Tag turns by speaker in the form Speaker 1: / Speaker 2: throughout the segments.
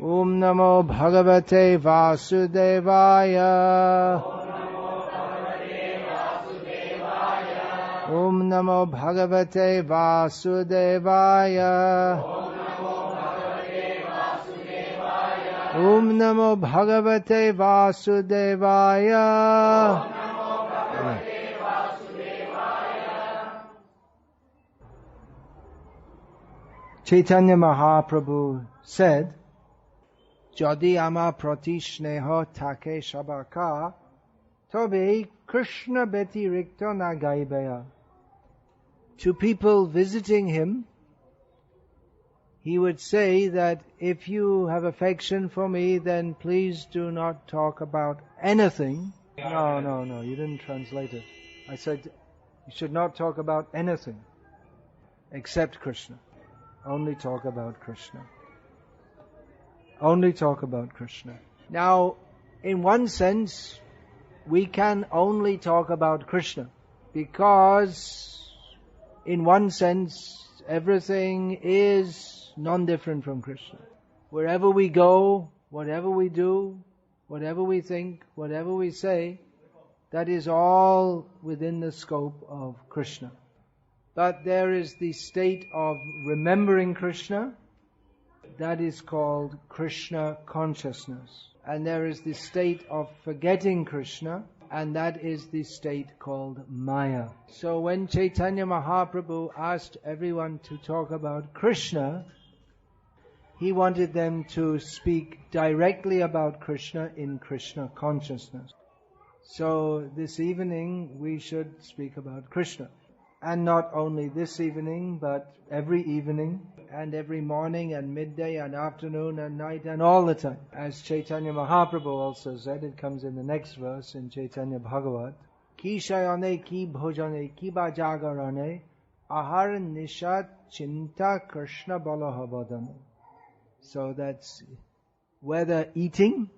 Speaker 1: Om Namo Bhagavate Vasudevaya. Om Namo Bhagavate Vasudevaya. Om Namo Bhagavate Vasudevaya. Chaitanya Mahaprabhu said, Jodi ama prati sneho take shabaka, tobe Krishna beti rikto na gaibeya. To people visiting him, he would say that if you have affection for me, then please do not talk about anything. No, you didn't translate it. I said you should not talk about anything except Krishna. Only talk about Krishna. Only talk about Krishna. Now, in one sense, we can only talk about Krishna because, in one sense, everything is non-different from Krishna. Wherever we go, whatever we do, whatever we think, whatever we say, that is all within the scope of Krishna. But there is the state of remembering Krishna, that is called Krishna consciousness. And there is the state of forgetting Krishna, and that is the state called Maya. So when Chaitanya Mahaprabhu asked everyone to talk about Krishna, he wanted them to speak directly about Krishna in Krishna consciousness. So this evening we should speak about Krishna. And not only this evening, but every evening, and every morning, and midday, and afternoon, and night, and all the time. As Chaitanya Mahaprabhu also said, it comes in the next verse in Chaitanya Bhagavat, Ki shayane ki bhojane ki ba jagarane ahar nishat chinta Krishna balahabadane. So that's whether eating,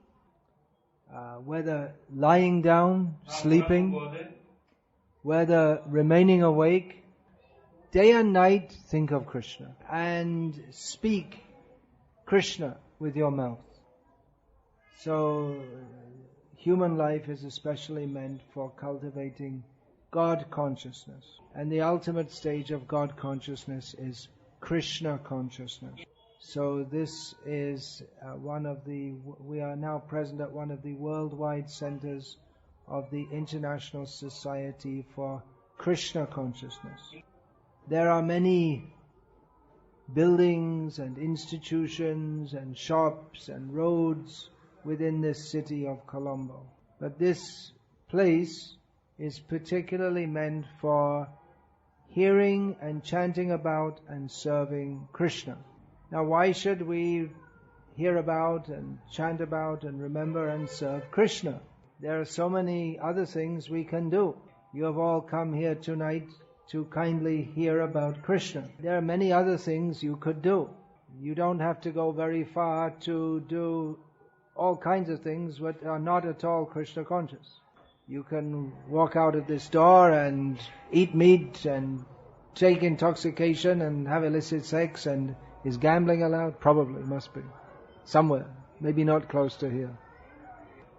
Speaker 1: whether lying down, sleeping, whether remaining awake, day and night think of Krishna and speak Krishna with your mouth. So human life is especially meant for cultivating God consciousness. And the ultimate stage of God consciousness is Krishna consciousness. So this is we are now present at one of the worldwide centers of the International Society for Krishna Consciousness. There are many buildings and institutions and shops and roads within this city of Colombo. But this place is particularly meant for hearing and chanting about and serving Krishna. Now why should we hear about and chant about and remember and serve Krishna? There are so many other things we can do. You have all come here tonight to kindly hear about Krishna. There are many other things you could do. You don't have to go very far to do all kinds of things that are not at all Krishna conscious. You can walk out of this door and eat meat and take intoxication and have illicit sex, and is gambling allowed? Probably, must be. Somewhere. Maybe not close to here.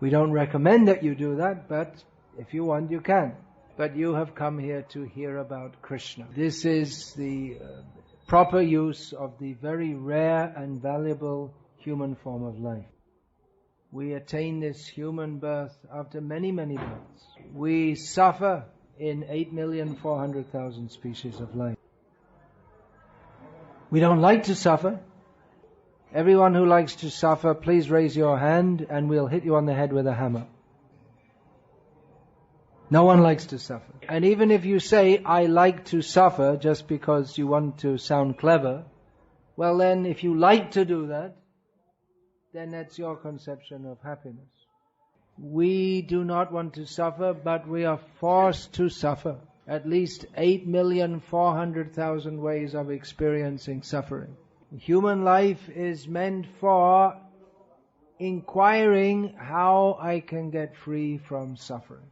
Speaker 1: We don't recommend that you do that, but if you want, you can. But you have come here to hear about Krishna. This is the proper use of the very rare and valuable human form of life. We attain this human birth after many, many births. We suffer in 8,400,000 species of life. We don't like to suffer. Everyone who likes to suffer, please raise your hand and we'll hit you on the head with a hammer. No one likes to suffer. And even if you say, I like to suffer just because you want to sound clever, well then, if you like to do that, then that's your conception of happiness. We do not want to suffer, but we are forced to suffer. At least 8,400,000 ways of experiencing suffering. Human life is meant for inquiring how I can get free from suffering.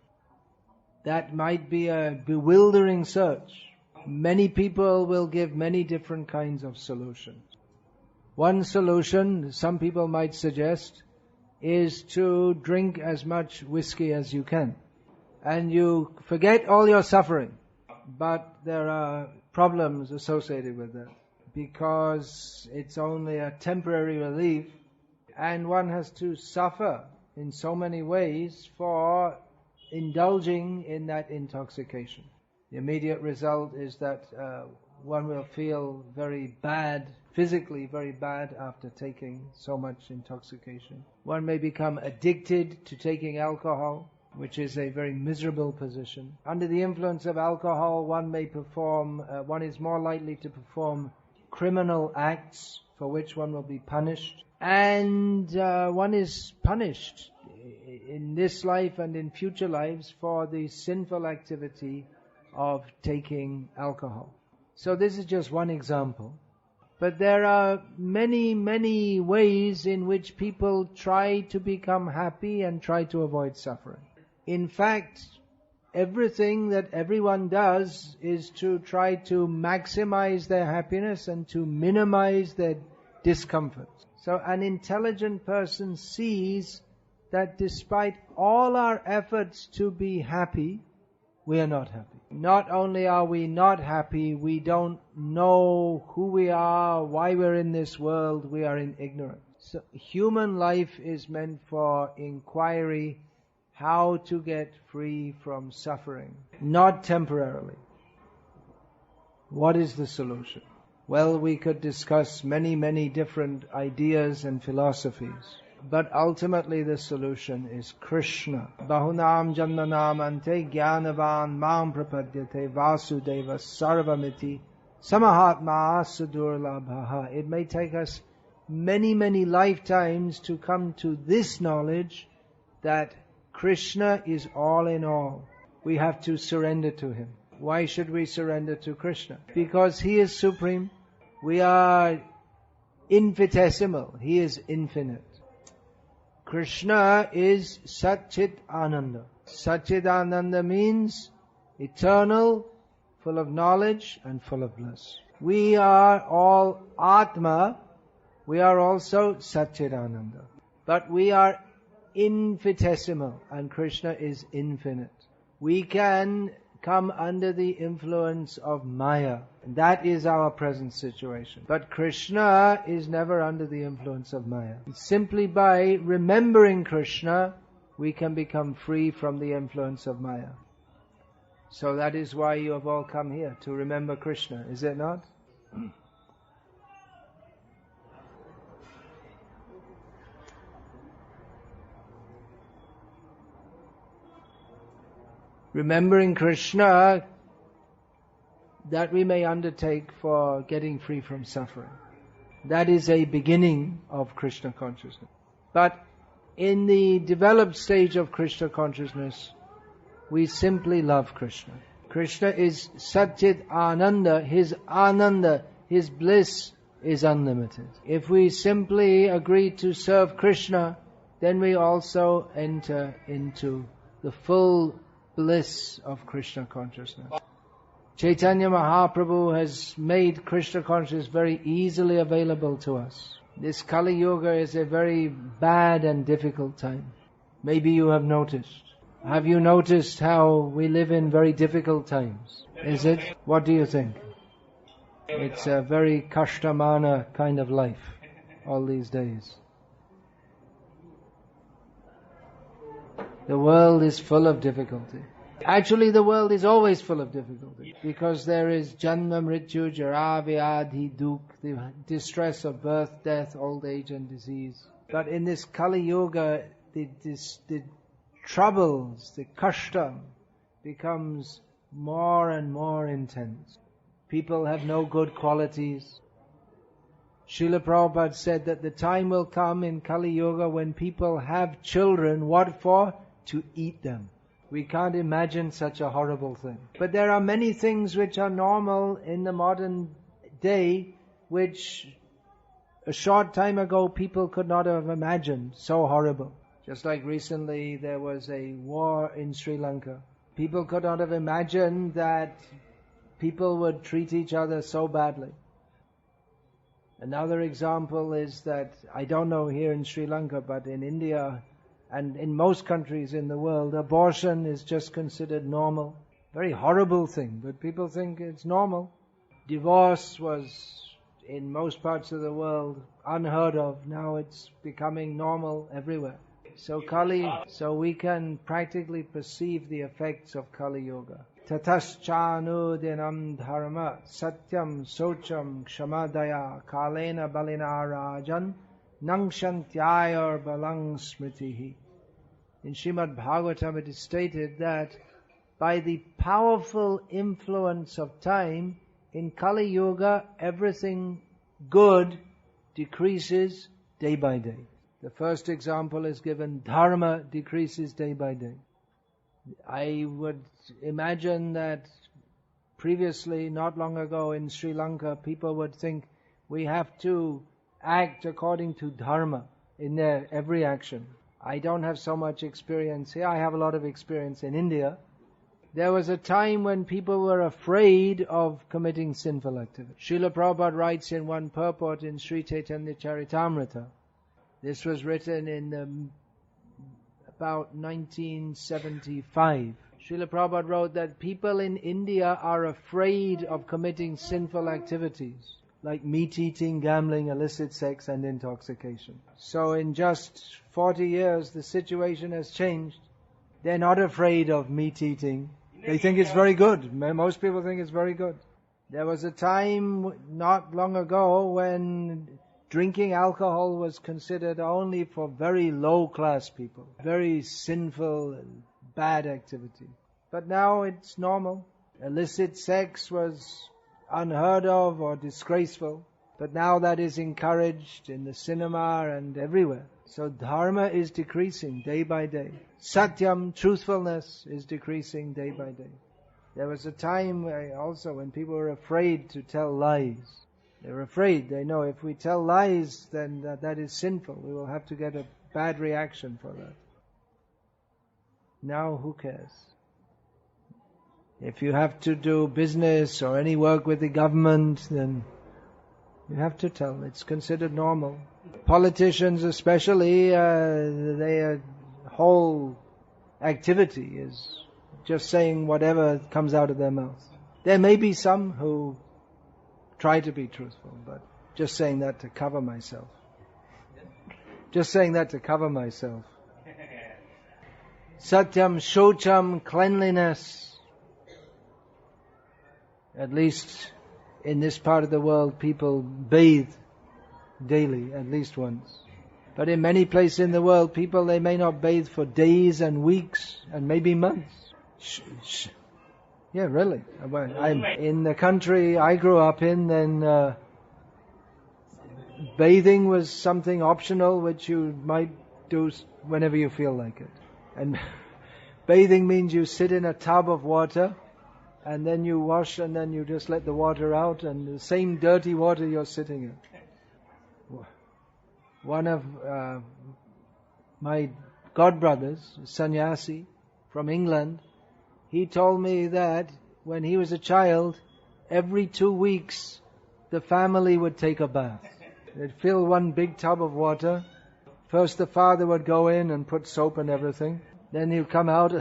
Speaker 1: That might be a bewildering search. Many people will give many different kinds of solutions. One solution, some people might suggest, is to drink as much whiskey as you can. And you forget all your suffering. But there are problems associated with that, because it's only a temporary relief, and one has to suffer in so many ways for indulging in that intoxication. The immediate result is that one will feel very bad, physically very bad, after taking so much intoxication. One may become addicted to taking alcohol, which is a very miserable position. Under the influence of alcohol, one is more likely to perform criminal acts for which one will be punished. And one is punished in this life and in future lives for the sinful activity of taking alcohol. So this is just one example. But there are many, many ways in which people try to become happy and try to avoid suffering. In fact, everything that everyone does is to try to maximize their happiness and to minimize their discomfort. So an intelligent person sees that despite all our efforts to be happy, we are not happy. Not only are we not happy, we don't know who we are, why we're in this world, we are in ignorance. So human life is meant for inquiry, how to get free from suffering, not temporarily. What is the solution? Well, we could discuss many, many different ideas and philosophies. But ultimately the solution is Krishna. Bahunam jannanam ante jnanavan mam prapadyate vasudeva sarvamiti samahatma sudurlabhaha. It may take us many, many lifetimes to come to this knowledge that Krishna is all in all. We have to surrender to Him. Why should we surrender to Krishna? Because He is supreme. We are infinitesimal. He is infinite. Krishna is Satchit Ananda. Satchit Ananda means eternal, full of knowledge and full of bliss. We are all Atma. We are also Satchit Ananda. But we are infinitesimal and Krishna is infinite. We can come under the influence of Maya. That is our present situation. But Krishna is never under the influence of Maya. Simply by remembering Krishna, we can become free from the influence of Maya. So that is why you have all come here, to remember Krishna, is it not? Remembering Krishna, that we may undertake for getting free from suffering. That is a beginning of Krishna consciousness. But in the developed stage of Krishna consciousness, we simply love Krishna. Krishna is Satchit Ananda. His bliss is unlimited. If we simply agree to serve Krishna, then we also enter into the full bliss of Krishna consciousness. Chaitanya Mahaprabhu has made Krishna consciousness very easily available to us. This Kali Yuga is a very bad and difficult time. Maybe you have noticed. Have you noticed how we live in very difficult times? Is it? What do you think? It's a very kashtamana kind of life all these days. The world is full of difficulty. Actually, the world is always full of difficulty because there is janma, mrityu, jara, vyadhi, dukh, the distress of birth, death, old age and disease. But in this Kali Yuga, the troubles, the kashta becomes more and more intense. People have no good qualities. Srila Prabhupada said that the time will come in Kali Yuga when people have children, what for? To eat them. We can't imagine such a horrible thing. But there are many things which are normal in the modern day, which a short time ago people could not have imagined. So horrible. Just like recently there was a war in Sri Lanka. People could not have imagined that people would treat each other so badly. Another example is that, I don't know here in Sri Lanka, but in India and in most countries in the world, abortion is just considered normal. Very horrible thing, but people think it's normal. Divorce was, in most parts of the world, unheard of. Now it's becoming normal everywhere. So we can practically perceive the effects of Kali Yuga. Tataschanudinam dharma satyam socham kshamadaya kalena balina rajan nangshantyayar balang smritihi. In Srimad Bhagavatam it is stated that by the powerful influence of time, in Kali Yuga everything good decreases day by day. The first example is given, Dharma decreases day by day. I would imagine that previously, not long ago in Sri Lanka, people would think we have to act according to Dharma in their every action. I don't have so much experience here. I have a lot of experience in India. There was a time when people were afraid of committing sinful activity. Srila Prabhupada writes in one purport in Sri Chaitanya Charitamrita. This was written in about 1975. Srila Prabhupada wrote that people in India are afraid of committing sinful activities like meat eating, gambling, illicit sex and intoxication. So in just 40 years the situation has changed. They're not afraid of meat eating. They think it's very good. Most people think it's very good. There was a time not long ago when drinking alcohol was considered only for very low class people. Very sinful and bad activity. But now it's normal. Illicit sex was unheard of or disgraceful. But now that is encouraged in the cinema and everywhere. So dharma is decreasing day by day. Satyam, truthfulness, is decreasing day by day. There was a time also when people were afraid to tell lies. They were afraid. They know if we tell lies, then that is sinful. We will have to get a bad reaction for that. Now who cares? If you have to do business or any work with the government, then you have to tell. It's considered normal. Politicians especially, their whole activity is just saying whatever comes out of their mouth. There may be some who try to be truthful, but just saying that to cover myself. Just saying that to cover myself. Satyam, shocham, cleanliness. At least in this part of the world, people bathe daily, at least once. But in many places in the world, people, they may not bathe for days and weeks and maybe months. Yeah, really. I'm in the country I grew up in, then bathing was something optional which you might do whenever you feel like it. And bathing means you sit in a tub of water and then you wash and then you just let the water out, and the same dirty water you're sitting in. One of my godbrothers, sannyasi from England, he told me that when he was a child, every 2 weeks the family would take a bath. They'd fill one big tub of water. First the father would go in and put soap and everything. Then he'd come out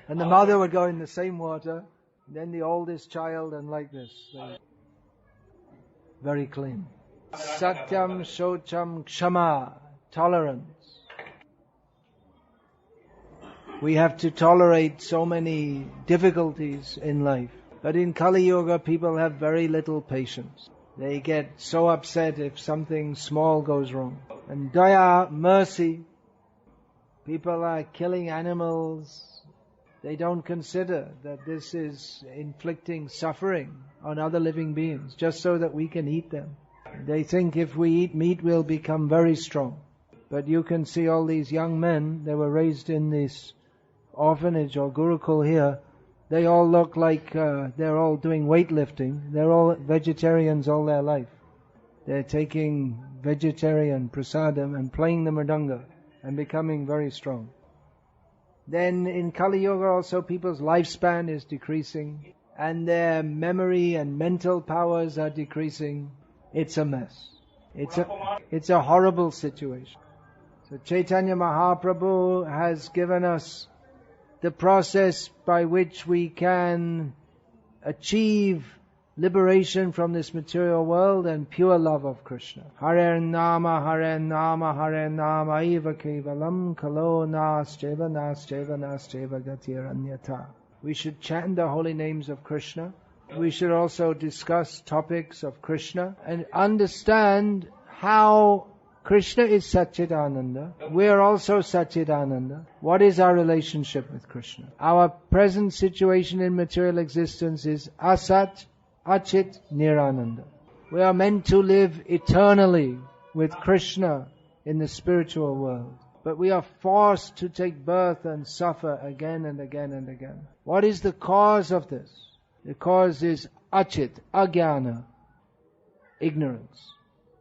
Speaker 1: and the mother would go in the same water. Then the oldest child, and like this. Very clean. Satyam, shocham, kshama, tolerance. We have to tolerate so many difficulties in life. But in Kali Yuga, people have very little patience. They get so upset if something small goes wrong. And daya, mercy. People are killing animals. They don't consider that this is inflicting suffering on other living beings just so that we can eat them. They think if we eat meat, we'll become very strong. But you can see all these young men, they were raised in this orphanage or gurukul here. They all look like they're all doing weightlifting. They're all vegetarians all their life. They're taking vegetarian prasadam and playing the mridanga and becoming very strong. Then in Kali Yuga also people's lifespan is decreasing and their memory and mental powers are decreasing. It's a mess. It's a horrible situation. So Chaitanya Mahaprabhu has given us the process by which we can achieve liberation from this material world and pure love of Krishna. Hare Nama, Hare Nama, Hare Nama, Eva Kevalam, Kalo Nascheva, Nascheva, Nascheva, Gatir Anyata. We should chant the holy names of Krishna. We should also discuss topics of Krishna and understand how Krishna is Satchidananda. We are also Satchidananda. What is our relationship with Krishna? Our present situation in material existence is Asat, Achit, Nirananda. We are meant to live eternally with Krishna in the spiritual world. But we are forced to take birth and suffer again and again and again. What is the cause of this? The cause is Achit, Agyana, ignorance.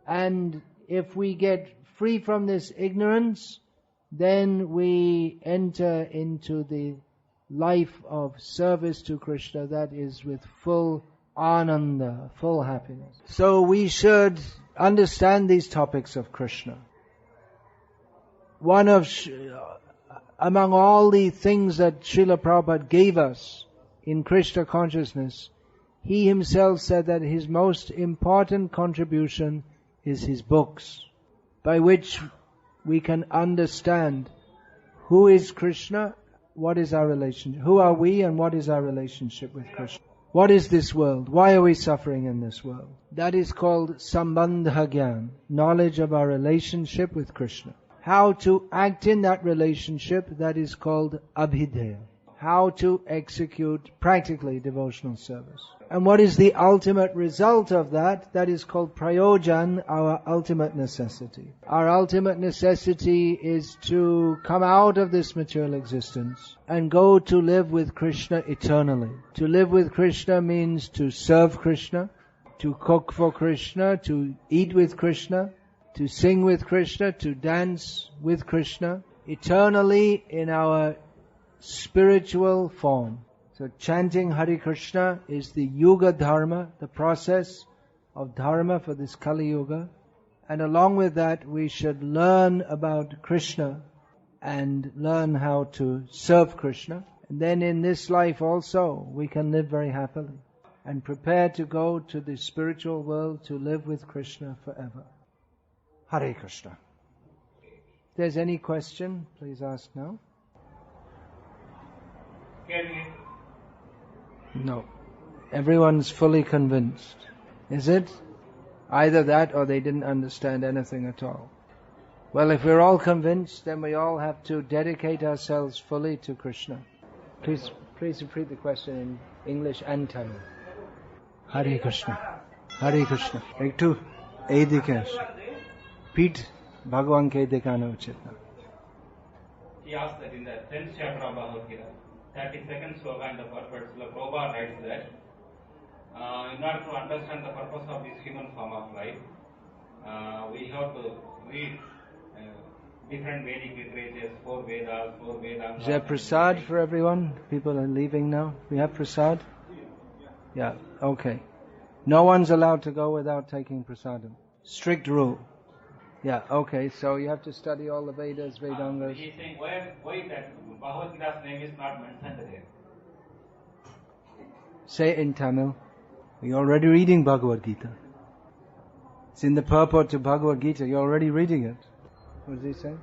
Speaker 1: And if we get free from this ignorance, then we enter into the life of service to Krishna that is with full ananda, full happiness. So we should understand these topics of Krishna. Among all the things that Srila Prabhupada gave us in Krishna consciousness, he himself said that his most important contribution is his books, by which we can understand who is Krishna, what is our relationship, who are we and what is our relationship with Krishna. What is this world? Why are we suffering in this world? That is called Sambandha Gyan, knowledge of our relationship with Krishna. How to act in that relationship, that is called Abhideya. How to execute practically devotional service. And what is the ultimate result of that? That is called Prayojan, our ultimate necessity. Our ultimate necessity is to come out of this material existence and go to live with Krishna eternally. To live with Krishna means to serve Krishna, to cook for Krishna, to eat with Krishna, to sing with Krishna, to dance with Krishna, eternally in our spiritual form. So chanting Hare Krishna is the Yuga Dharma, the process of Dharma for this Kali Yuga. And along with that, we should learn about Krishna and learn how to serve Krishna. And then in this life also, we can live very happily and prepare to go to the spiritual world to live with Krishna forever. Hare Krishna. If there's any question, please ask now. No. Everyone's fully convinced. Is it? Either that or they didn't understand anything at all. Well, if we're all convinced, then we all have to dedicate ourselves fully to Krishna. Please repeat the question in English and Tamil. Hare Krishna. Hare Krishna. Ektu edikesh. Pete Bhagavan ke dekana uchit na.
Speaker 2: He asked that in the 10th chapter of Bhagavad Gita, 32nd sloka in the purport, Srila Prabhupada writes that in order to understand the purpose of this human form of life, we have to read different Vedic literatures, 4 Vedas, 4 Vedangas.
Speaker 1: Is there prasad for everyone? People are leaving now. We have prasad? Yeah, okay. No one's allowed to go without taking prasadam. Strict rule. Yeah, okay, so you have to study all the Vedas, Vedangas.
Speaker 2: He's saying why that Bhagavad Gita's name is not mentioned there.
Speaker 1: Say it in Tamil. You're already reading Bhagavad Gita. It's in the purport to Bhagavad Gita. You're already reading it. What does he say?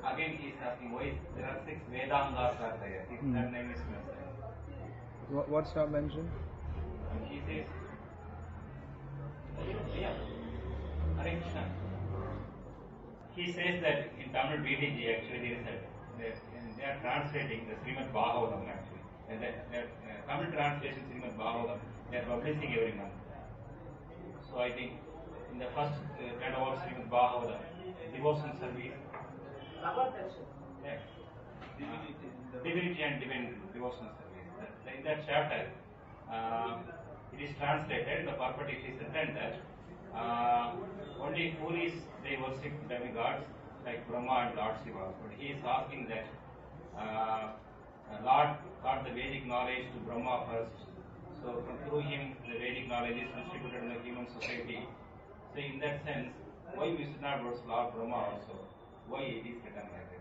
Speaker 2: Again he's asking why there are 6 Vedangas are there. If that name is mentioned.
Speaker 1: What's not mentioned?
Speaker 2: He says, Hare Krishna. He says that in Tamil BDG actually they are translating the Srimad Bhagavatam actually. And that Tamil translation Srimad Bhagavatam they are publishing every month. So I think in the first kind of Srimad Bhagavatam, devotion service. Divinity and divine devotion service. In that chapter, it is translated in the purport it is written that only foolish they worship demigods like Brahma and Lord Shiva. But he is asking that Lord got the Vedic knowledge to Brahma first. So through him the Vedic knowledge is distributed in the human society. So in that sense, why we should not worship Lord Brahma also? Why it is written like that?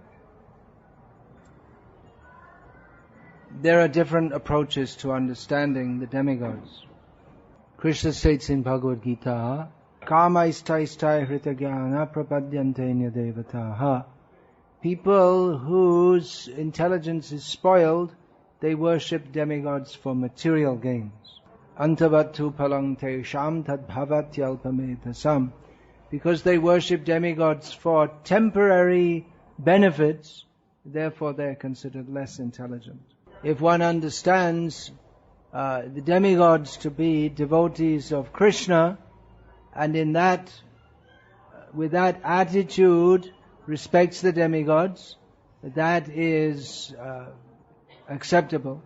Speaker 1: There are different approaches to understanding the demigods. Krishna states in Bhagavad Gita, Kama istaistai hritagyana prapadyantenya devataha. People whose intelligence is spoiled, they worship demigods for material gains. Antavattu palang tesham tadbhavatyalpametasam. Because they worship demigods for temporary benefits, therefore they are considered less intelligent. If one understands the demigods to be devotees of Krishna, and in that, with that attitude, respects the demigods, that is acceptable.